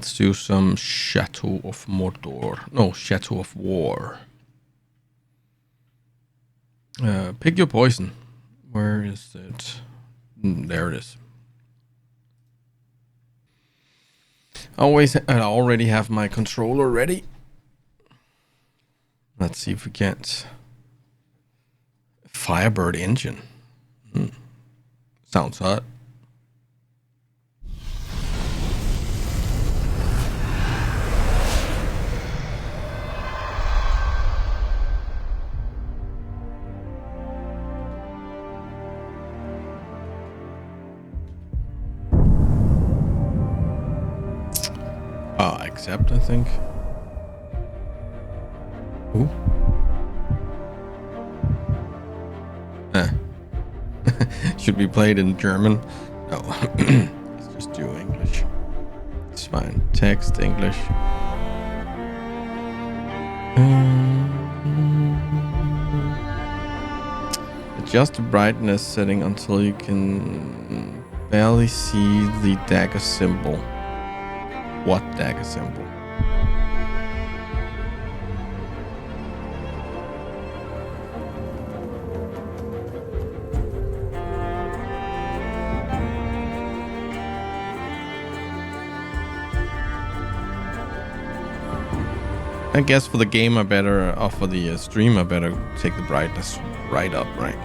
Let's do some Shadow of Mordor. No, Shadow of War. Pick your poison. Where is it? There it is. I already have my controller ready. Let's see if we can't. Firebird engine. Sounds hot. Accept, I think. Ooh. Should be played in German. No. Let's just do English. It's fine. Text, English. Adjust the brightness setting until you can barely see the dagger symbol. What dagger symbol? I guess for the game, or for the stream, I better take the brightness right up, right?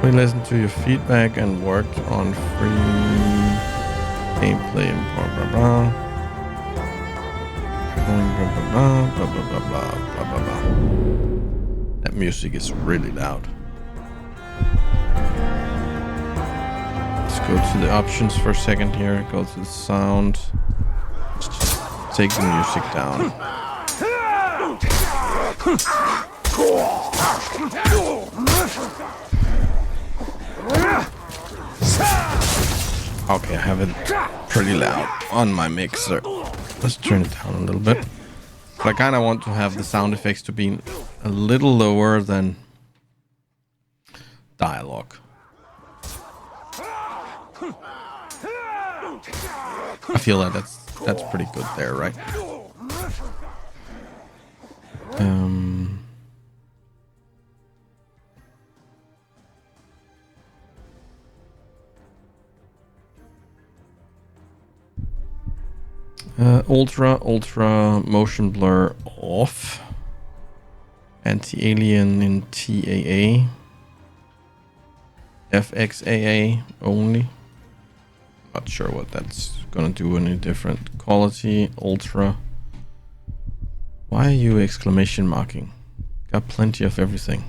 We listened to your feedback and worked on free gameplay and blah blah blah. Blah blah blah blah blah blah blah blah blah. That music is really loud. Let's go to the options for a second here. Go to the sound. Let's just take the music down. Okay, I have it pretty loud on my mixer. Let's turn it down a little bit. But I kind of want to have the sound effects to be a little lower than dialogue. I feel like that's pretty good there, right? Ultra motion blur off. Anti-alien in TAA. FXAA only. Not sure what that's gonna do any different. Quality, ultra. Why are you exclamation marking? Got plenty of everything.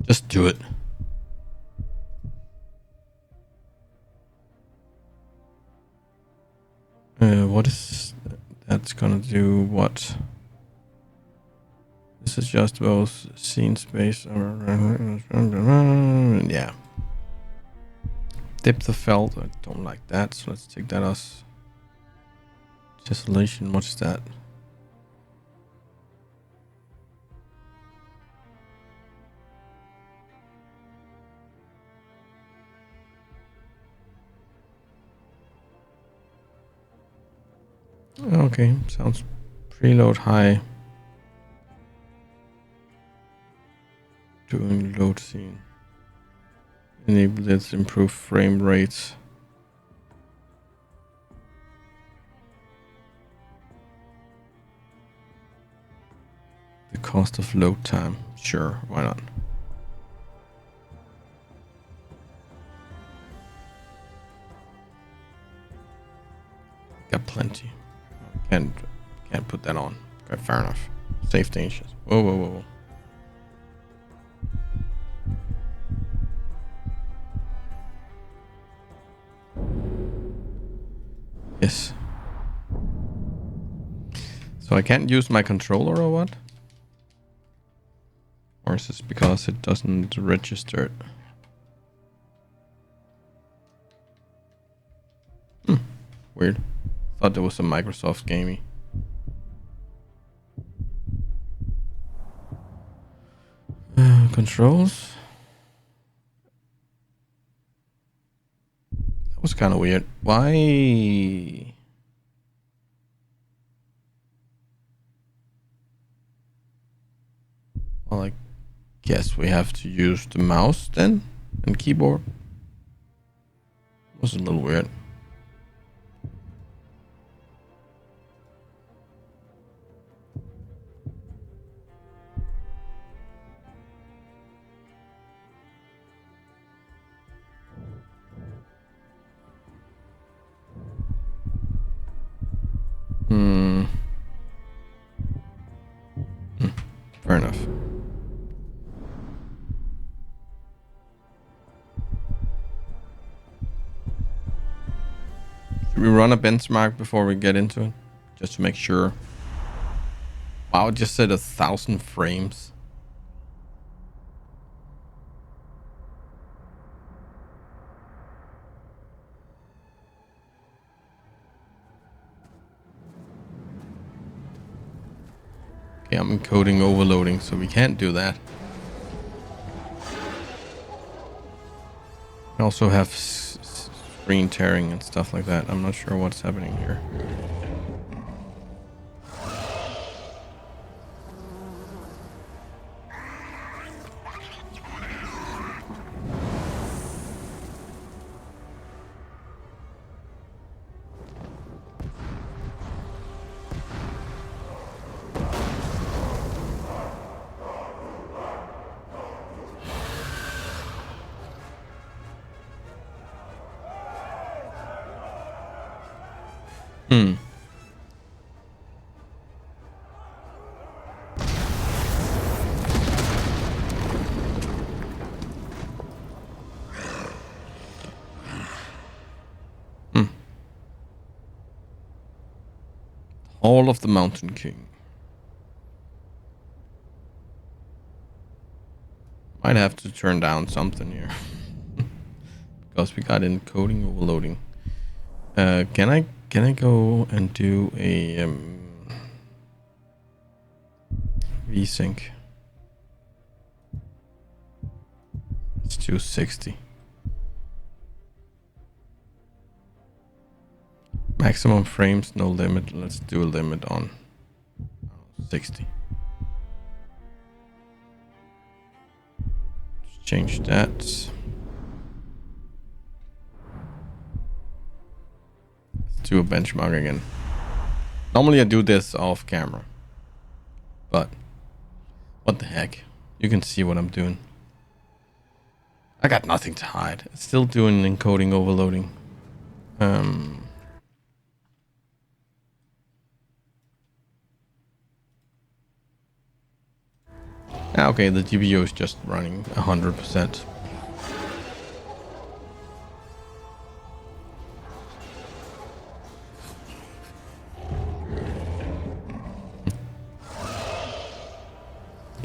Just do it. What is that's gonna do? What? This is just both scene space. Yeah. Depth of felt. I don't like that, so let's take that as tessellation. What's that? Okay, sounds preload high. Doing load scene. Enable this, improve frame rates. The cost of load time. Sure, why not? Got plenty. Can't put that on. Okay, fair enough. Safety issues. Whoa. Yes. So I can't use my controller or what? Or is this because it doesn't register it? Weird. Thought there was a Microsoft gamey. Controls. was kind of weird. Why? Well, I guess we have to use the mouse then and keyboard. Was a little weird. Fair enough. Should we run a benchmark before we get into it? Just to make sure. Wow, it just said 1,000 frames. Okay, I'm encoding overloading, so we can't do that. I also have screen tearing and stuff like that. I'm not sure what's happening here. Hall of the Mountain King. Might have to turn down something here. Because we got encoding overloading. Can I go and do a VSync? Let's do 60. Maximum frames, no limit. Let's do a limit on 60. Let's change that. Let's do a benchmark again. Normally I do this off camera, but what the heck? You can see what I'm doing. I got nothing to hide. It's still doing encoding overloading. Okay, the GPU is just running 100%.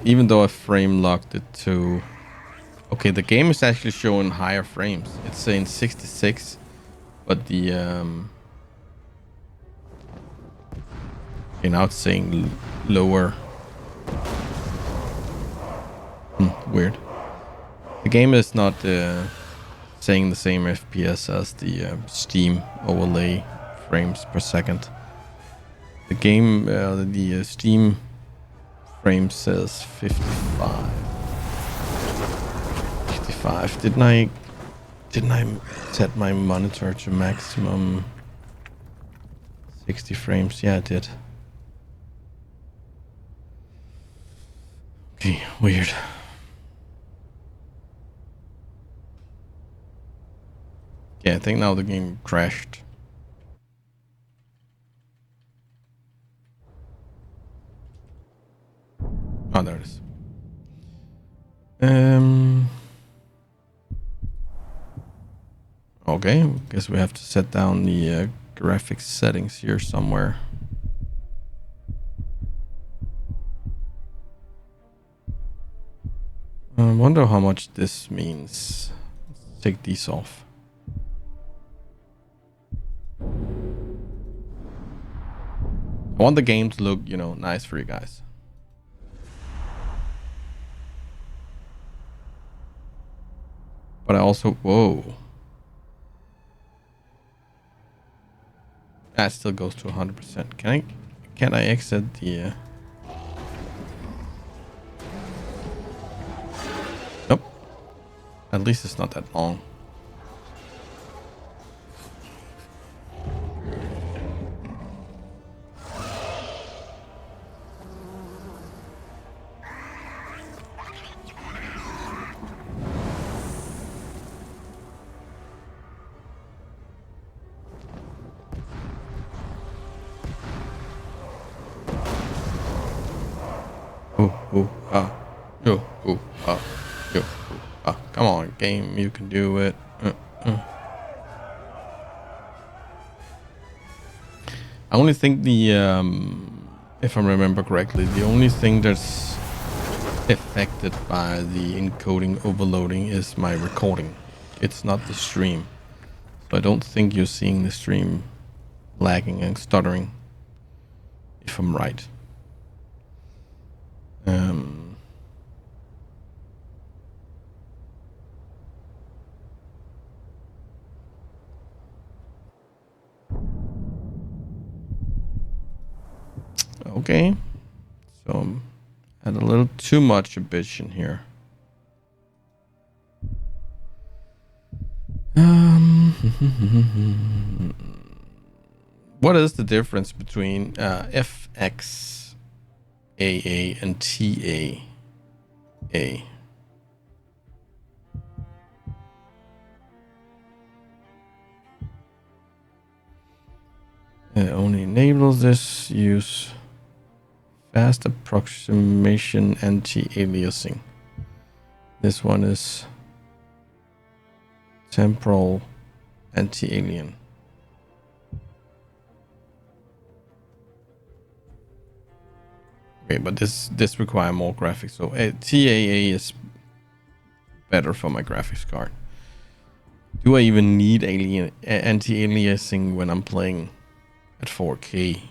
Even though I frame locked it to... Okay, the game is actually showing higher frames. It's saying 66, but the... Okay, now it's saying lower. Weird. The game is not saying the same FPS as the Steam overlay frames per second. The game, the Steam frame says 55. 55. Didn't I set my monitor to maximum 60 frames? Yeah, I did. Okay, weird. Yeah, I think now the game crashed. Oh, there it is. Okay, guess we have to set down the graphics settings here somewhere. I wonder how much this means. Let's take these off. I want the game to look, you know, nice for you guys. But I also... Whoa. That still goes to 100%. Can I exit the... Nope. At least it's not that long. Come on, game, you can do it. I only think the, if I remember correctly, the only thing that's affected by the encoding overloading is my recording. It's not the stream. So I don't think you're seeing the stream lagging and stuttering, if I'm right. Okay, so I had a little too much ambition here. What is the difference between FX AA and TAA? It only enables this use fast approximation anti-aliasing. This one is temporal anti-alien. Okay, but this require more graphics. So TAA is better for my graphics card. Do I even need anti-aliasing when I'm playing at 4K?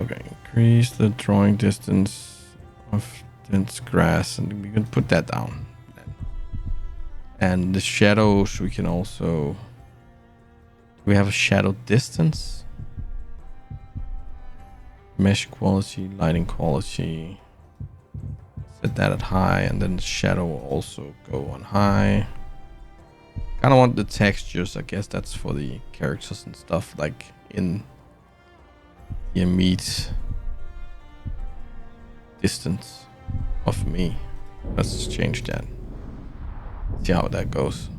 Okay, increase the drawing distance of dense grass, and we can put that down. And the shadows, we can also... Do we have a shadow distance? Mesh quality, lighting quality. Set that at high, and then the shadow will also go on high. Kind of want the textures, I guess that's for the characters and stuff, like in the immediate distance of me. Let's change that. See how that goes.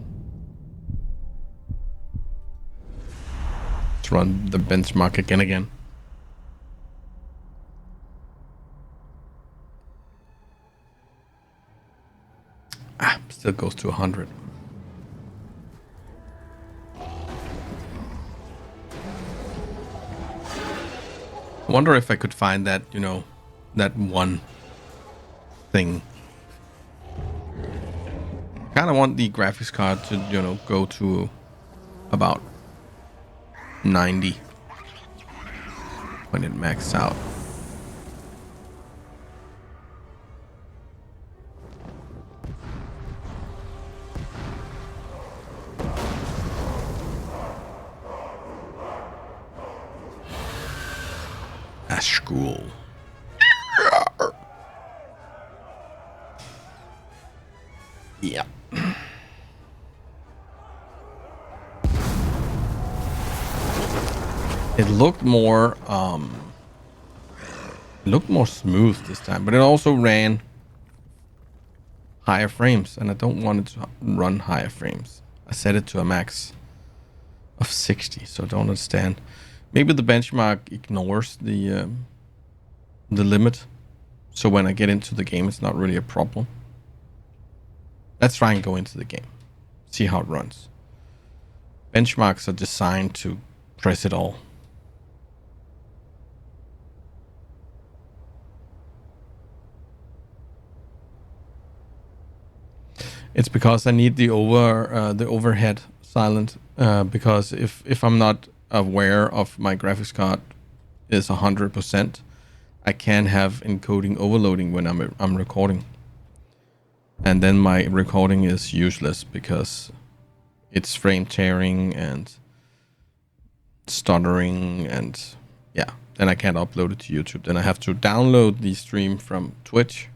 Let's run the benchmark again. Still goes to 100. I wonder if I could find that, you know, that one thing. Kind of want the graphics card to, you know, go to about 90 when it maxes out. School. Yeah. It looked more smooth this time, but it also ran higher frames, and I don't want it to run higher frames. I set it to a max of 60, so I don't understand. Maybe the benchmark ignores the limit, so when I get into the game, it's not really a problem. Let's try and go into the game, see how it runs. Benchmarks are designed to press it all. It's because I need the overhead silent, because if I'm not aware of my graphics card is 100%, I can't have encoding overloading when I'm recording. And then my recording is useless because it's frame tearing and stuttering, and yeah, then I can't upload it to YouTube. Then I have to download the stream from Twitch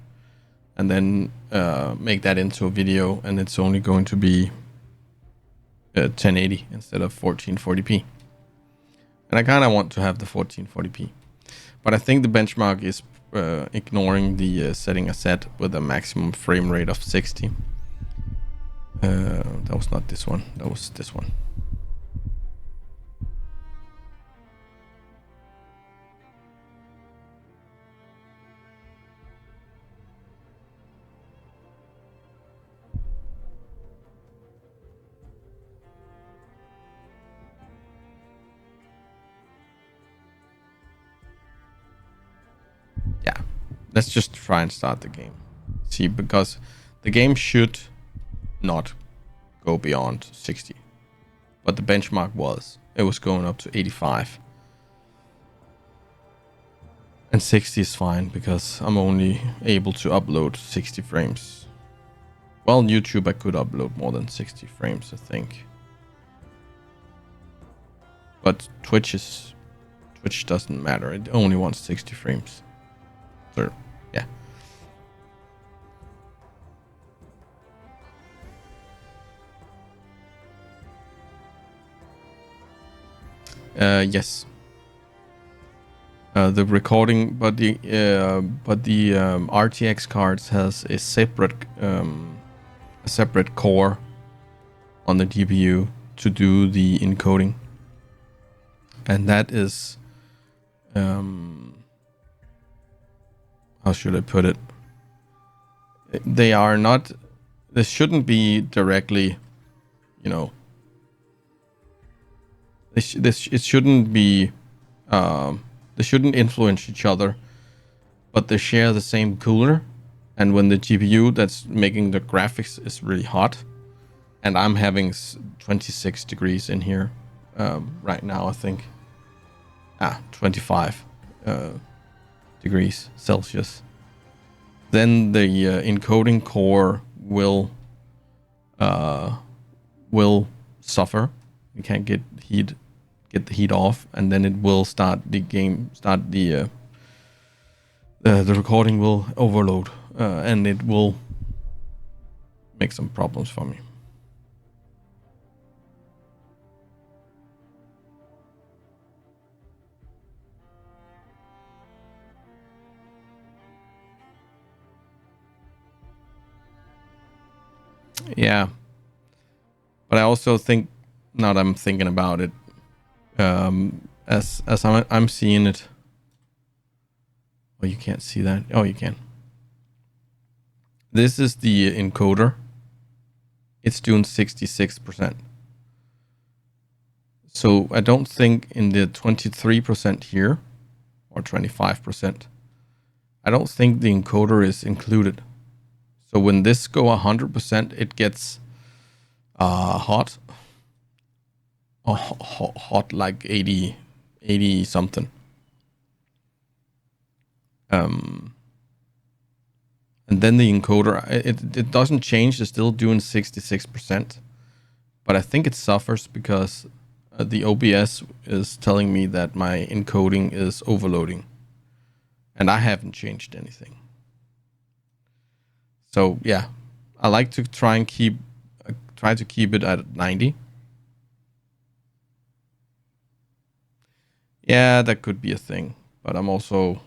and then make that into a video, and it's only going to be 1080 instead of 1440p. And I kind of want to have the 1440p, but I think the benchmark is ignoring the setting I set with a maximum frame rate of 60. That was not this one, that was this one. Yeah, let's just try and start the game. See, because the game should not go beyond 60, but the benchmark was, it was going up to 85. And 60 is fine because I'm only able to upload 60 frames. Well, YouTube I could upload more than 60 frames, I think. But Twitch doesn't matter. It only wants 60 frames. So, yeah. Yes. The recording, but the RTX cards has a separate core on the GPU to do the encoding, and that is how should I put it? They are not. This shouldn't be directly, you know. It shouldn't be. They shouldn't influence each other, but they share the same cooler. And when the GPU that's making the graphics is really hot, and I'm having 26 degrees in here right now, I think. 25 degrees Celsius. Then the encoding core will suffer. You can't get the heat off, and then it will start the recording will overload, and it will make some problems for me. Yeah, but I also think, now that I'm thinking about it, as I'm seeing it. Oh, you can't see that. Oh, you can. This is the encoder. It's doing 66%. So I don't think in the 23% here, or 25%, I don't think the encoder is included. So when this go 100%, it gets hot. Hot like 80 something. And then the encoder, it doesn't change. It's still doing 66%. But I think it suffers because the OBS is telling me that my encoding is overloading. And I haven't changed anything. So yeah, I like to try to keep it at 90. Yeah, that could be a thing, but I'm also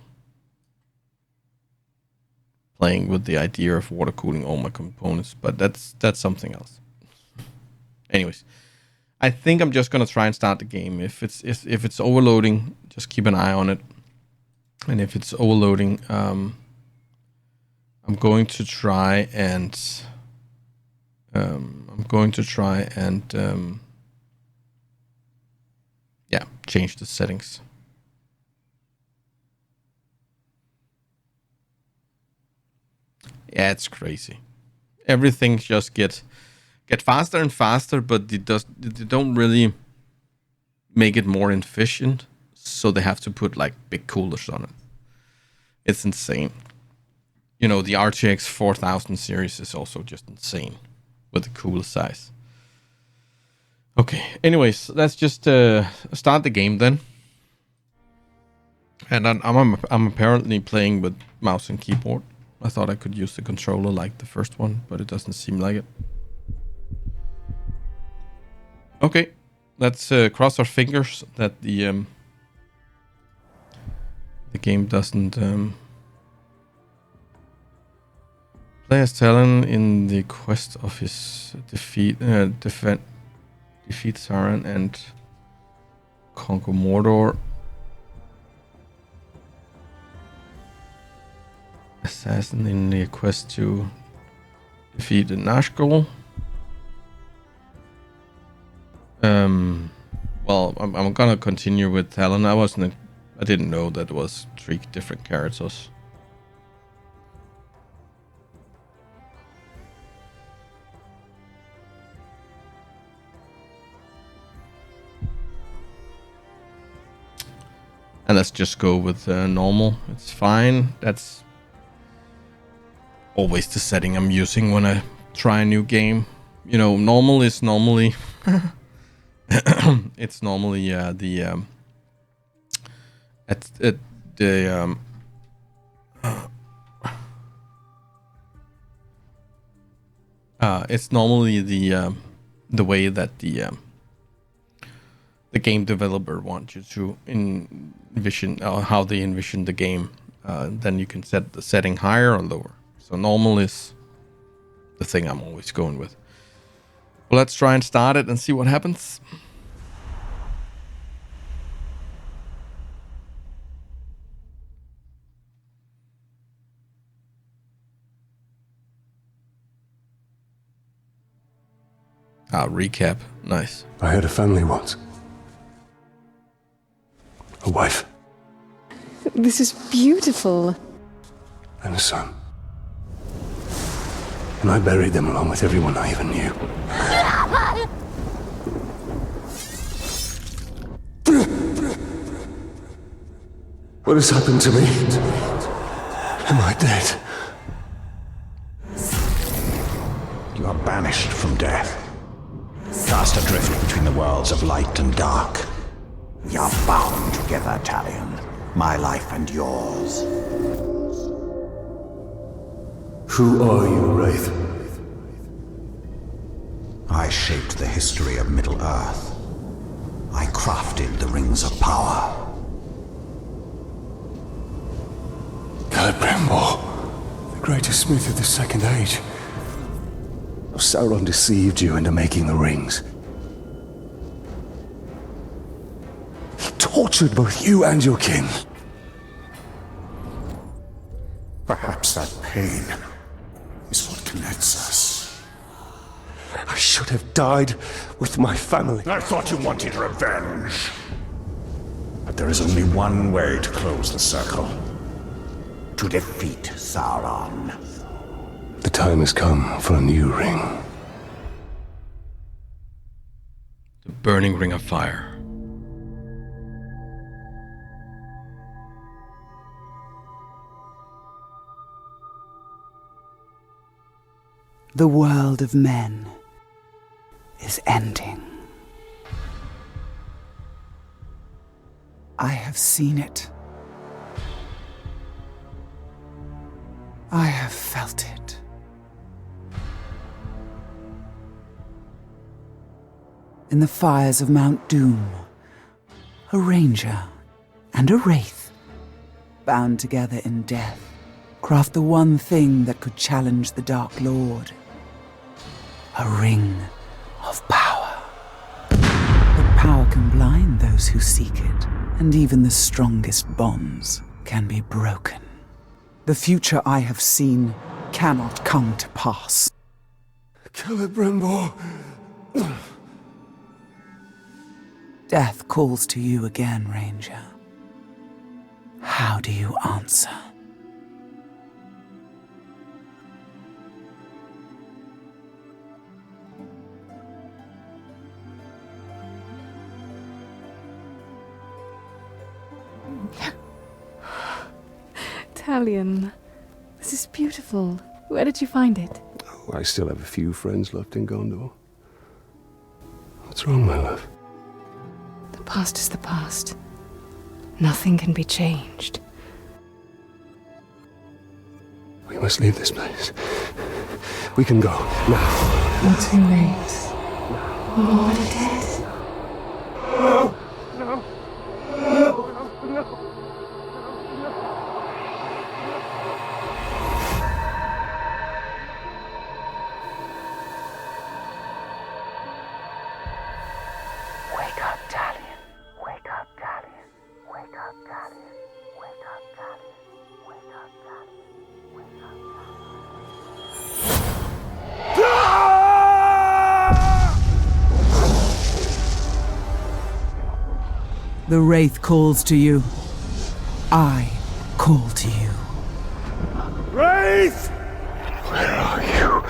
playing with the idea of water cooling all my components, but that's something else. Anyways, I think I'm just gonna try and start the game. If it's overloading, just keep an eye on it, and if it's overloading, I'm going to try and yeah, change the settings. Yeah, it's crazy. Everything just get faster and faster, but they don't really make it more efficient, so they have to put like big coolers on it. It's insane. You know, the RTX 4000 series is also just insane with the cool size. Okay, anyways, let's just start the game then. And I'm apparently playing with mouse and keyboard. I thought I could use the controller like the first one, but it doesn't seem like it. Okay, let's cross our fingers that the game doesn't play as Talon in the quest of his defeat Sauron and conquer Mordor. Assassin in the quest to defeat the Nazgul. Well, I'm gonna continue with Talon. I didn't know that was 3 different characters. And let's just go with normal. It's fine. That's always the setting I'm using when I try a new game. You know, normal is normally it's normally it's normally the way that the game developer wants you to envision, how they envision the game. Then you can set the setting higher or lower. So normal is the thing I'm always going with. Well, let's try and start it and see what happens. Recap. Nice. I had a family once. A wife. This is beautiful. And a son. And I buried them along with everyone I even knew. What has happened to me? Am I dead? You are banished from death. Cast adrift between the worlds of light and dark. We are bound together, Talion. My life and yours. Who are you, Wraith? I shaped the history of Middle-earth. I crafted the Rings of Power. Celebrimbor, the greatest smith of the Second Age. Sauron deceived you into making the rings. He tortured both you and your kin. Perhaps that pain is what connects us. I should have died with my family. I thought you wanted revenge. But there is only one way to close the circle. To defeat Sauron. The time has come for a new ring. The burning ring of fire. The world of men is ending. I have seen it. I have felt it. In the fires of Mount Doom, a ranger and a wraith, bound together in death, craft the one thing that could challenge the Dark Lord. A ring of power. But power can blind those who seek it, and even the strongest bonds can be broken. The future I have seen cannot come to pass. Celebrimbor. Death calls to you again, Ranger. How do you answer? Talion, this is beautiful. Where did you find it? Oh, I still have a few friends left in Gondor. What's wrong, my love? The past is the past. Nothing can be changed. We must leave this place. We can go now. Not too late. We're already dead. Wake up, Talion. Wake up, Talion. Wake up, Talion. Wake up, Talion. Wake up, Talion. Wake up, Talion. The Wraith calls to you. I call to you. Wraith! Where are you?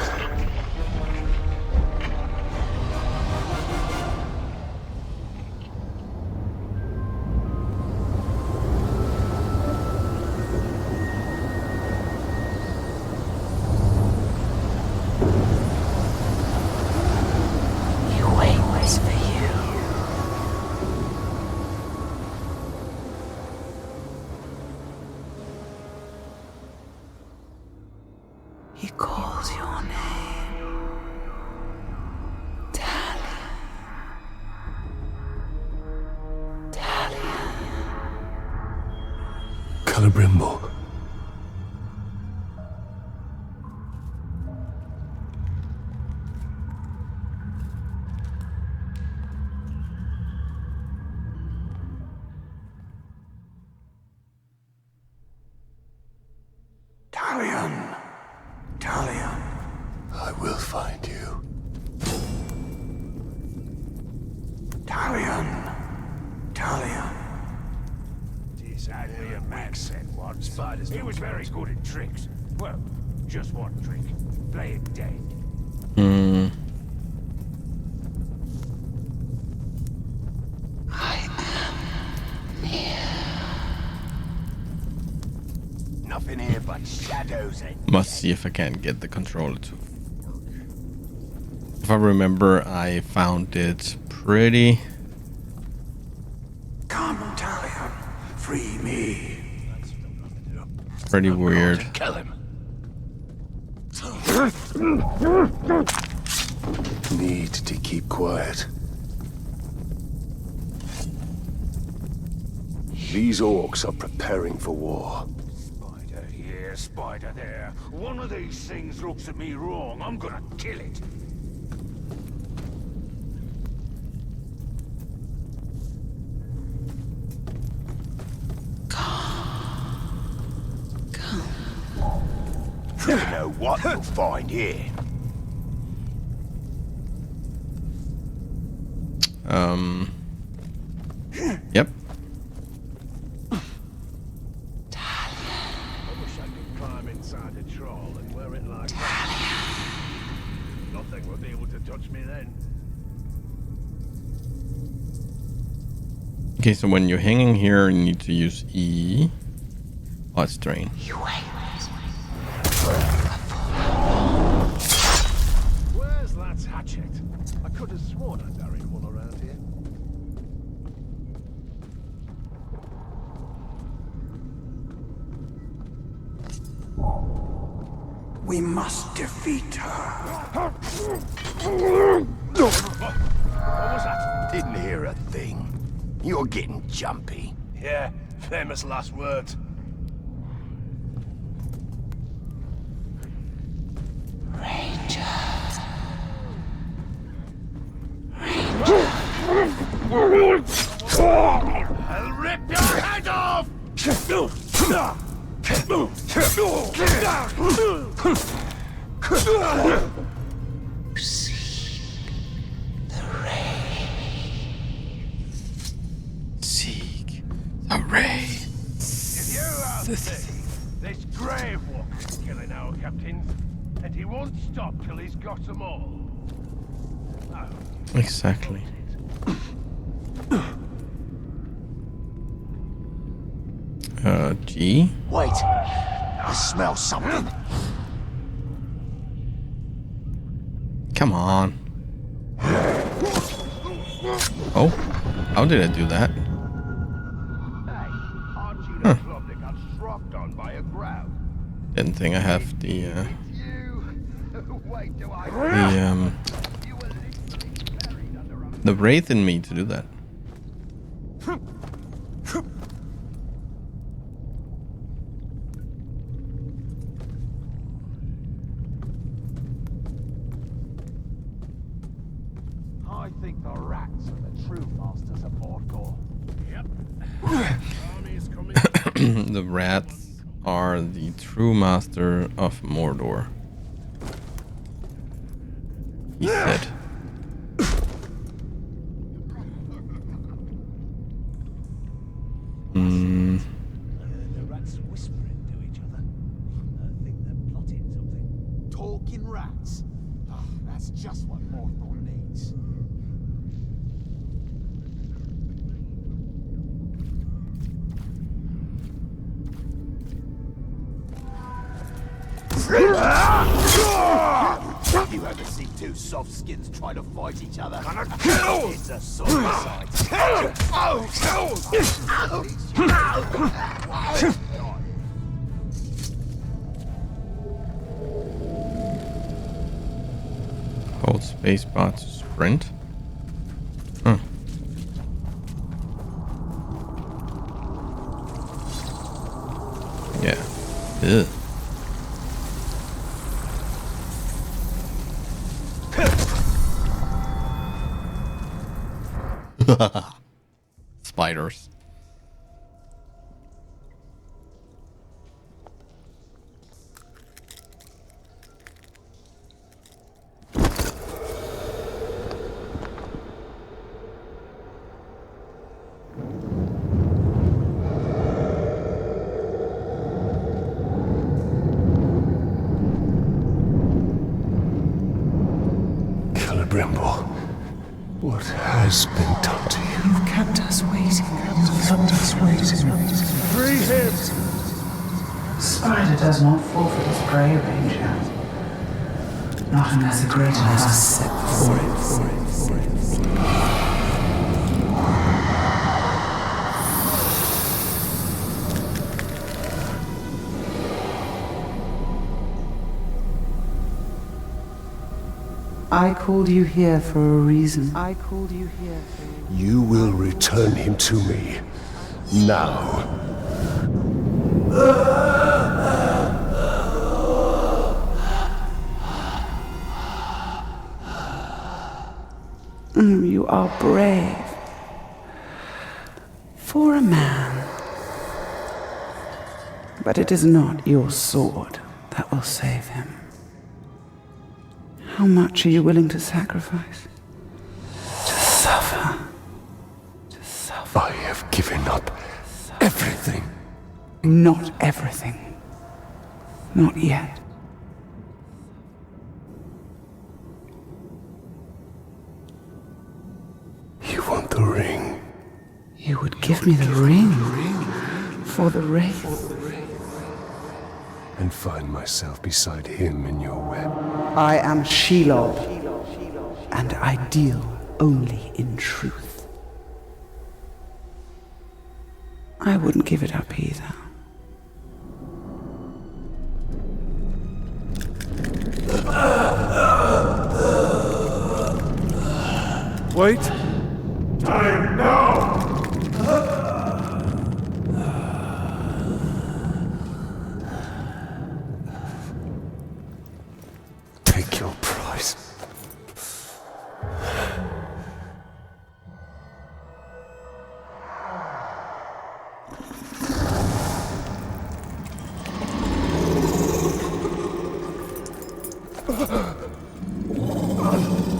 You wait was for you. He calls your name. Talion. Talion. Calibrimbo. Talion. Talion. I will find you. Talion. Talion. This had me a man said once. He was very good at tricks. Well, just one trick. Play it dead. Hmm. Nothing here but shadows and Must see if I can get the controller to work. If I remember, I found it pretty. Come, Talion. Free me. Pretty weird. kill him. Need to keep quiet. These orcs are preparing for war. Spider here, spider there. One of these things looks at me wrong. I'm gonna kill it. You know what you'll find here. Yep. I wish I could climb inside a troll and wear it like that. Nothing will be able to touch me then. Okay, so when you're hanging here, you need to use E. Oh, it's drain. Where's that hatchet? I could have sworn I carried one around here. We must defeat her. What was that? Didn't hear a thing. You're getting jumpy. Yeah, famous last words. I'll rip your head off! Seek the raid. If you ask me, this grave walker's killing our captains, and he won't stop till he's got them all. Oh, Exactly. G? Wait! I smell something. Come on. Oh, how did I do that? Hey, aren't you the club that got stropped on by a grouse? Didn't think I have the You. Wait till I. You were literally buried under a. the wraith in me to do that. I think the rats are the true masters of Mordor. Yep. Army's coming. The rats are the true master of Mordor. He said. The rats whispering to each other. I think they're plotting something. Talking rats. Ah, that's just what Mordor needs. You ever see two soft skins try to fight each other? It's a sorry sight. Hold spacebar to sprint. Huh. Yeah. Ugh. Spiders. Celebrimbor, what has been done to you? You've kept us waiting. Free him! Spider does not forfeit his prey, Ranger. Not unless a greater is set for it. I called you here for a reason. You will return him to me. Now. You are brave. For a man. But it is not your sword that will save him. How much are you willing to sacrifice? To suffer. I have given up everything. Not everything. Not yet. You want the ring? You would give me the ring for the wraith. And find myself beside him in your web. I am Shelob, and I deal only in truth. I wouldn't give it up either. Wait! Time now! Take your price.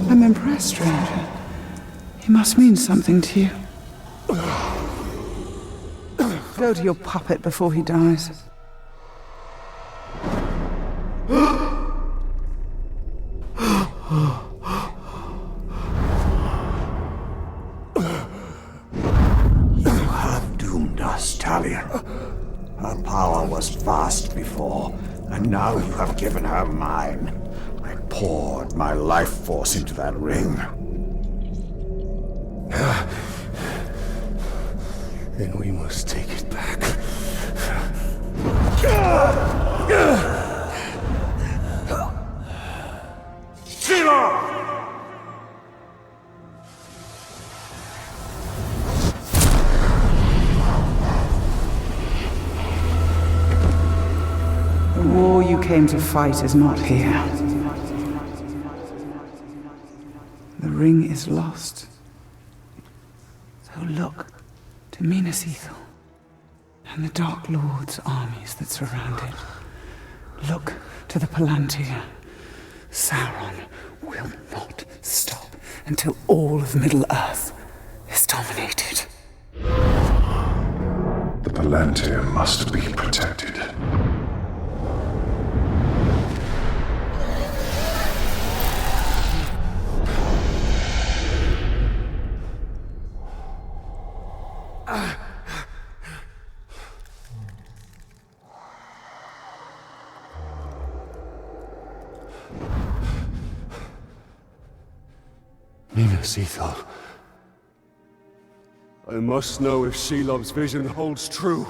I'm impressed, stranger. He must mean something to you. Go to your puppet before he dies. You have doomed us, Talion. lost before, and now you have given her mine. I poured my life force into that ring. Then we must take it back. The war you came to fight is not here. The ring is lost. So look to Minas Ithil and the Dark Lord's armies that surround it. Look to the Palantir. Sauron will not stop until all of Middle-earth is dominated. The Palantir must be protected. Minas Ithil. I must know if Shelob's vision holds true.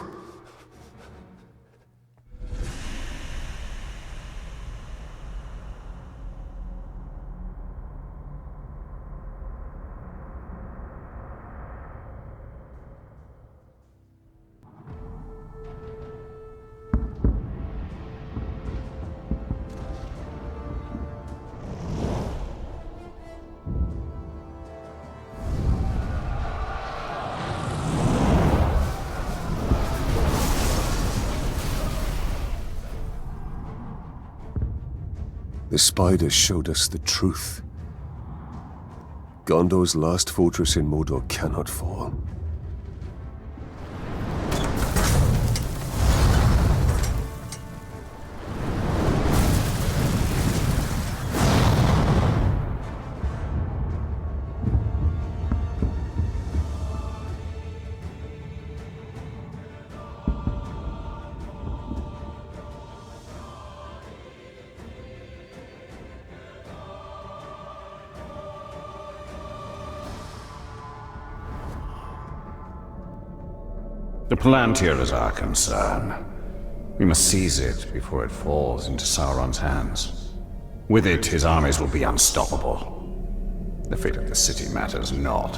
The spider showed us the truth. Gondor's last fortress in Mordor cannot fall. The Palantir is our concern. We must seize it before it falls into Sauron's hands. With it, his armies will be unstoppable. The fate of the city matters not.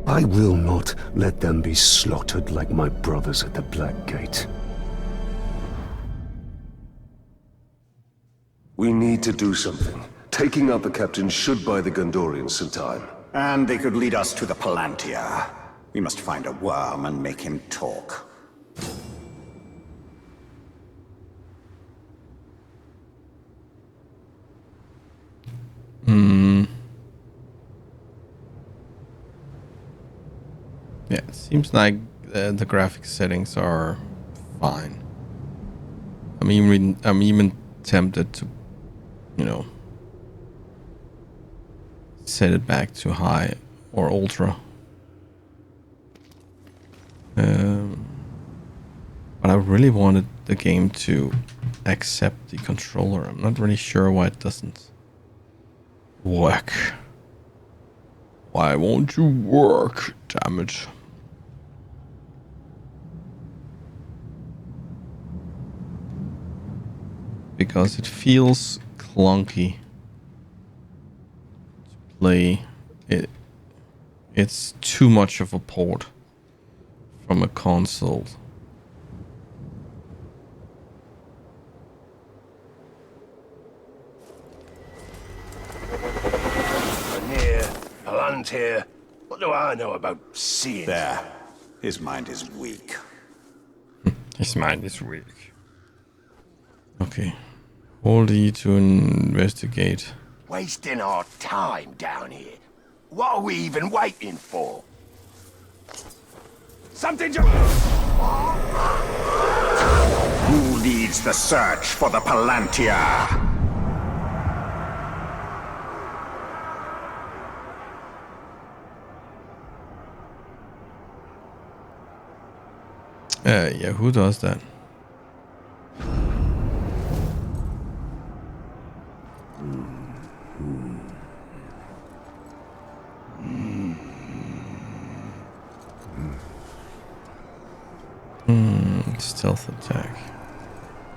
I will not let them be slaughtered like my brothers at the Black Gate. We need to do something. Taking out the captain should buy the Gondorians some time. And they could lead us to the Palantir. We must find a worm and make him talk. Yeah, it seems like the graphic settings are fine. I'm even tempted to, you know, set it back to high or ultra. But I really wanted the game to accept the controller. I'm not really sure why it doesn't work. Why won't you work? Damn it. Because it feels clunky to play it. It's too much of a port from a console. Palantir. What do I know about seeing? There. His mind is weak. His mind is weak. Okay. Hold E to investigate. Wasting our time down here. What are we even waiting for? Something to... Who leads the search for the Palantir? Yeah, who does that? Stealth attack.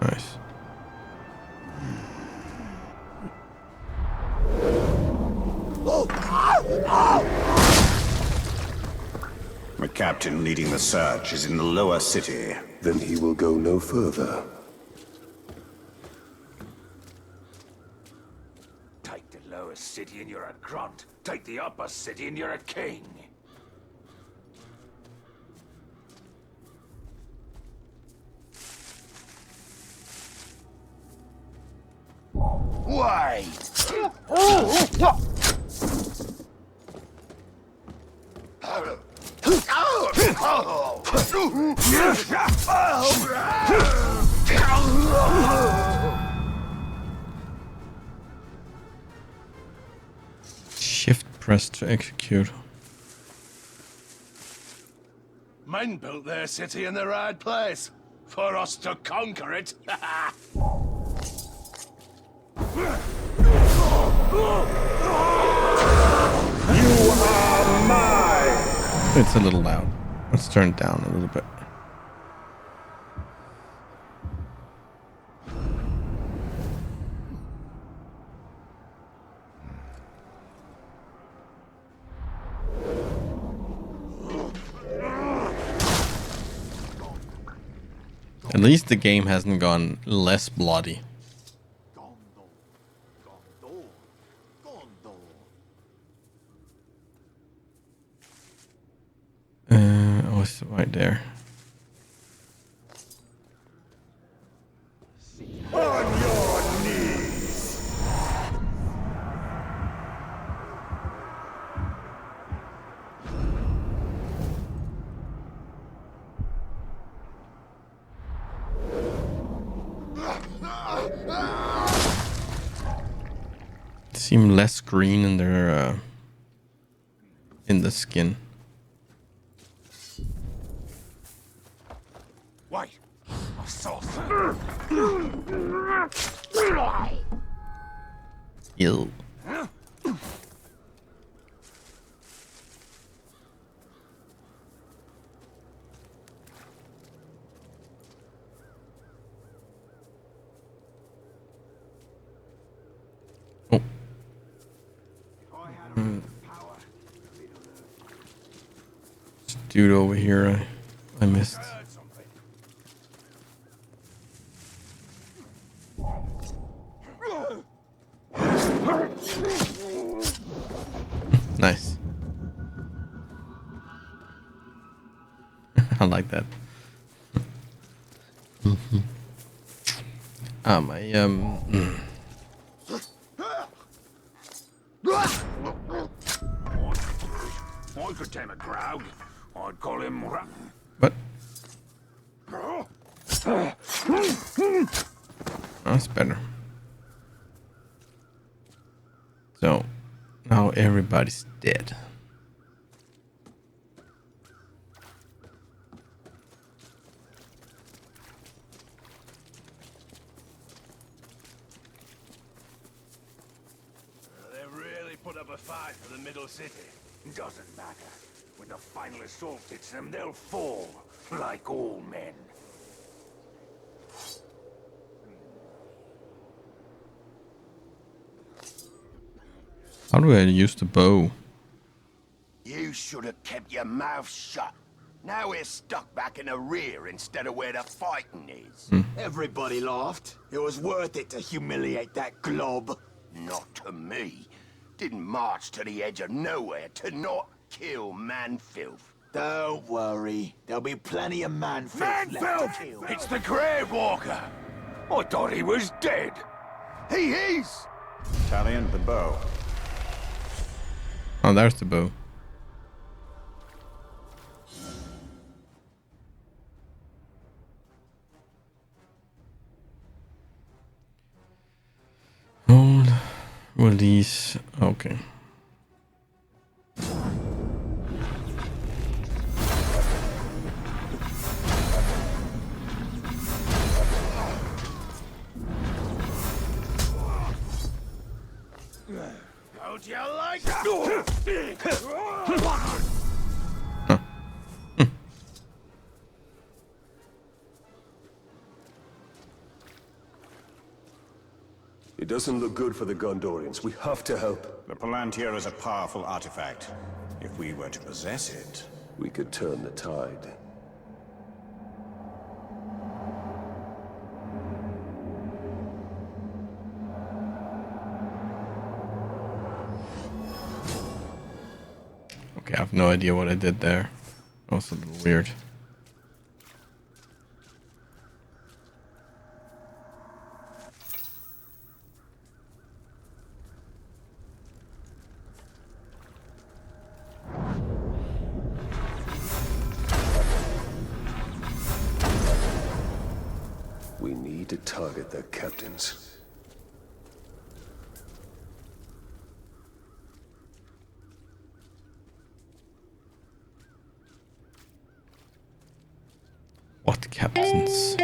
Nice. The captain leading the search is in the lower city. Then he will go no further. Take the lower city and you're a grunt. Take the upper city and you're a king. Wait! Shift press to execute. Men built their city in the right place. For us to conquer it. It's a little loud. Let's turn it down a little bit. At least the game hasn't gone less bloody. Oh, it's right there. On your knees! Seem less green in their in the skin. Wait! I saw Ew. Oh. This dude over here, I missed. Nice. I like that. I could tame a crowd. I'd call him... What? That's better. So, now everybody's dead. They really put up a fight for the middle city. Doesn't matter. When the final assault hits them, they'll fall. Like all men. How do I use the bow? You should have kept your mouth shut. Now we're stuck back in the rear instead of where the fighting is. Everybody laughed. It was worth it to humiliate that glob. Not to me. Didn't march to the edge of nowhere to not kill man-filth. Don't worry. There'll be plenty of man-filth left to kill. It's the Grave Walker! I thought he was dead. He is! Talion, the bow. Oh, there's the bow. Hold. Release. Okay. Don't you like It doesn't look good for the Gondorians. We have to help. The Palantir is a powerful artifact. If we were to possess it... We could turn the tide. Okay, I have no idea what I did there. That was a little weird. We need to target their captains. What captains?